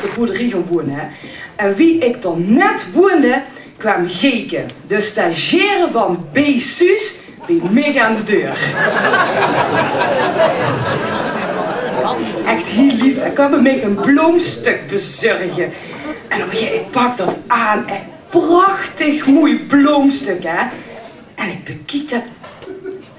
de boerderie gaan wonen. Hè. En wie ik er net woonde, kwam Geke, de stagiaire van B. Suus, bij mij aan de deur. Echt heel lief. Hij kwam bij mij een bloemstuk bezorgen. En dan begin ik pak dat aan. Echt prachtig mooi bloemstuk, hè. En ik bekijk dat.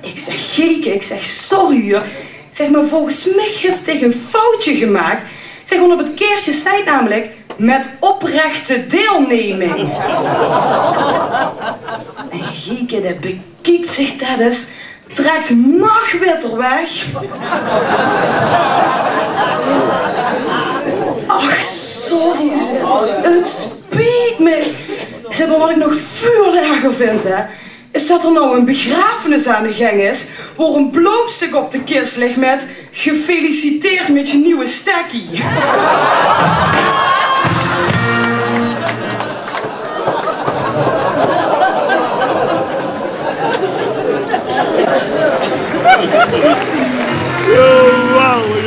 Ik zeg, Geke, ik zeg, sorry hoor. Ik zeg, maar volgens mij is het een foutje gemaakt. Ik zeg, gewoon op het keertje staat namelijk met oprechte deelneming. En Geke, dat bekijkt zich dat eens, trekt nog weer weg. Ach, sorry, het spijt me. Zeg maar, wat ik nog veel erger vind, hè, is dat er nou een begrafenis aan de gang is, waar een bloemstuk op de kist ligt met gefeliciteerd met je nieuwe stekkie.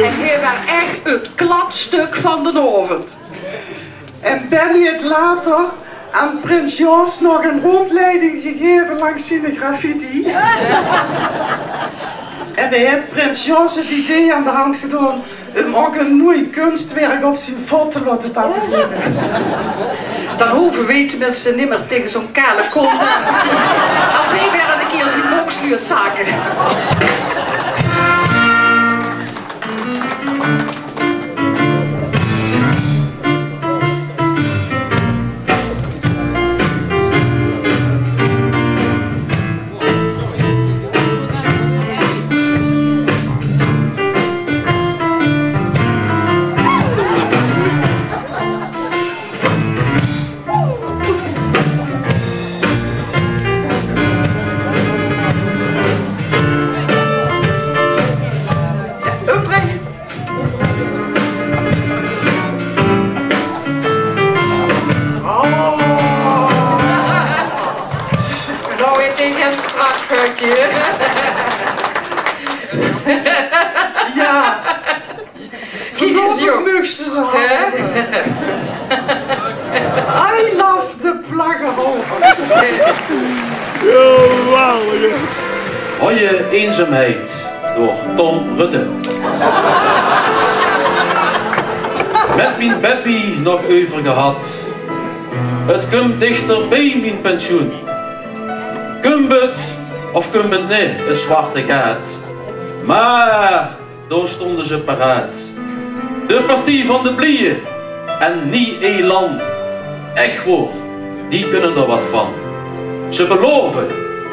En hij was echt het klapstuk van de avond. En ben je het later aan Prins Jos nog een rondleiding gegeven langs zijn graffiti? En hij heeft Prins Jos het idee aan de hand gedaan om ook een mooi kunstwerk op zijn foto te laten tatoeëren. Dan hoeven we tenminste niet meer tegen zo'n kale kont. Als hij weer een keer zijn mok sluurt zaken. Ja, voorlopig moest ze zo. I love de plaggenholpers. Hoije eenzaamheid door Tom Rutte. Met mijn Beppie nog over gehad. Het komt dichter bij mijn pensioen. Komt het of komt het niet, het zwarte gaat. Maar daar stonden ze paraat. De partij van de Blieën en niet Elan. Echt hoor, die kunnen er wat van. Ze beloven,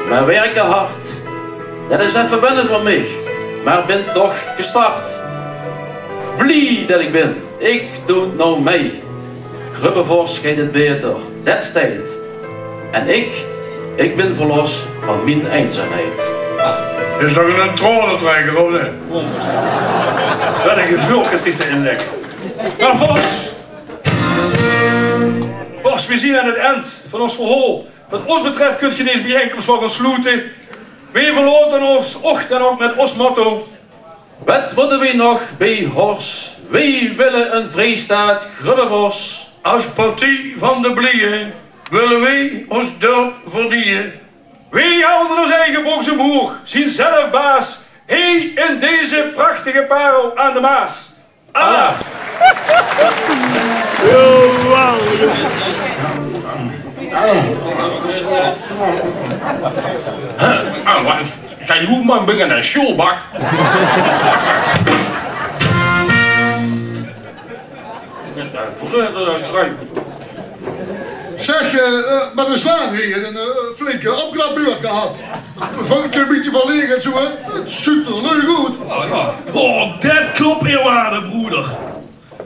maar werken hard. Dat is even wennen van mij, maar ben toch gestart. Blij dat ik ben, ik doe het nou mee. Grubbevos gaat het beter, dat staat. En ik ben verlost van mijn eenzaamheid. Is nog een tranentrekker of niet? Wat een gevulgezicht erin lekker. Maar Bos, we zien aan het eind van ons verhaal. Wat ons betreft kunt je deze bijeenkomst wel gaan sluiten. Wij verlaten ons och dan ook met ons motto. Wat moeten we nog bij Hors? Wij willen een vrijstaat Grubbevos. Als partij van de Blieën willen wij ons dorp vernieuwen. Wij houden ons eigen box omhoog, zien zelf baas. Hij in deze prachtige parel aan de Maas. Allah! Kan je man brengen naar schoolbak? Zeg, met een zwaan hier een flinke opknapbeurt gehad. Vangt een beetje van leeg en zo, hè. Het ziet er nu goed. Oh, dat klopt, eerwaarde broeder.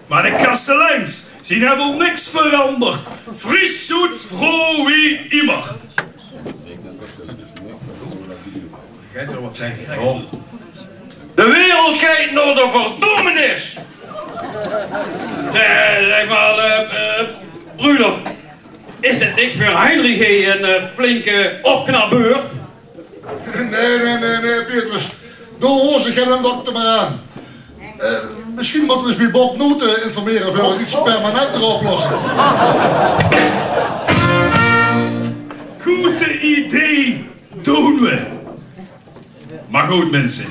Maar de kasteleins, zien hebben wel niks veranderd. Fris, zoet, vroeg wie immer. Gaat er wat zeggen? Oh. De wereld kijkt naar de verdoemenis. Zeg maar, broeder. Is het niks voor Heinrich een flinke opknapbeurt? Nee, Petrus. Doe ons geen dokter maar aan. Misschien moeten we eens bij Bob Noten informeren voor een iets permanentere oplossing. Goede idee, doen we. Maar goed mensen,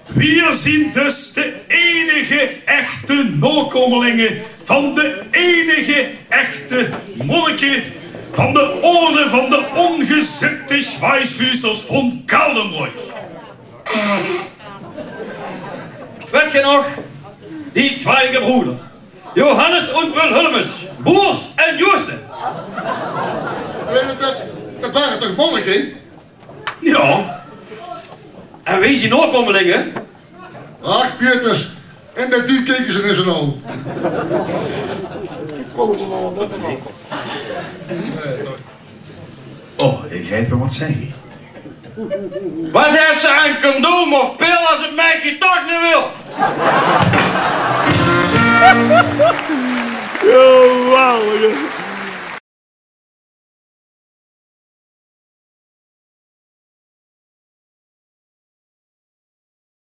we zien dus de enige echte nakomelingen van de enige echte monniken van de orde van de ongezette Schweisfüßers van Kaldenbroich. Weet je nog? Die twee Brüder. Johannes und Wilhelmus. Broers en Joosten. Dat waren toch monniken? Ja. En wie zijn nakomelingen? Ach, Pieters. En dat die keken ze in zijn oog. Oh, ik ga wel wat zeggen. Wat heeft ze aan condoom of pil als het meisje toch niet wil? Geweldig.